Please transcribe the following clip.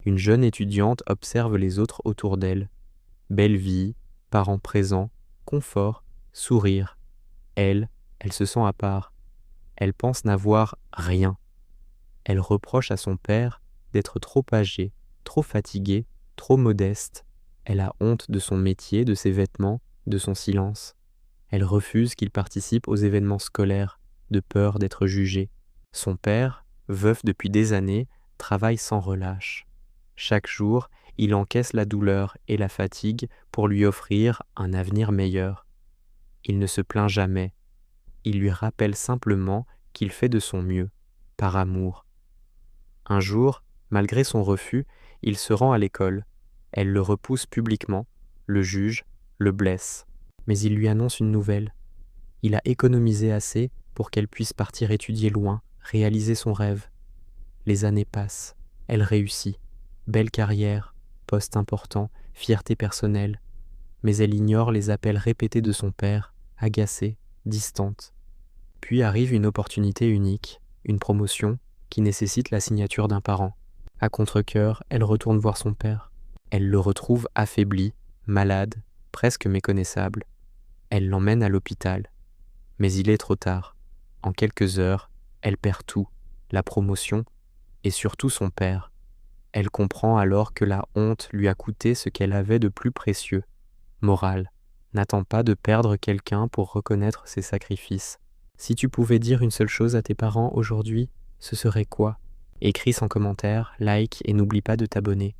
Une jeune étudiante observe les autres autour d'elle. Belle vie, parents présents, confort, sourire. Elle se sent à part. Elle pense n'avoir rien. Elle reproche à son père d'être trop âgé, trop fatigué, trop modeste. Elle a honte de son métier, de ses vêtements, de son silence. Elle refuse qu'il participe aux événements scolaires, de peur d'être jugé. Son père, veuf depuis des années, travaille sans relâche. Chaque jour, il encaisse la douleur et la fatigue pour lui offrir un avenir meilleur. Il ne se plaint jamais. Il lui rappelle simplement qu'il fait de son mieux, par amour. Un jour, malgré son refus, il se rend à l'école. Elle le repousse publiquement, le juge, le blesse. Mais il lui annonce une nouvelle. Il a économisé assez pour qu'elle puisse partir étudier loin, réaliser son rêve. Les années passent, elle réussit. Belle carrière, poste important, fierté personnelle. Mais elle ignore les appels répétés de son père, agacée, distante. Puis arrive une opportunité unique, une promotion qui nécessite la signature d'un parent. À contre-cœur, elle retourne voir son père. Elle le retrouve affaibli, malade, presque méconnaissable. Elle l'emmène à l'hôpital. Mais il est trop tard. En quelques heures, elle perd tout, la promotion et surtout son père. Elle comprend alors que la honte lui a coûté ce qu'elle avait de plus précieux. Morale, n'attends pas de perdre quelqu'un pour reconnaître ses sacrifices. Si tu pouvais dire une seule chose à tes parents aujourd'hui, ce serait quoi? Écris sans commentaire, like et n'oublie pas de t'abonner.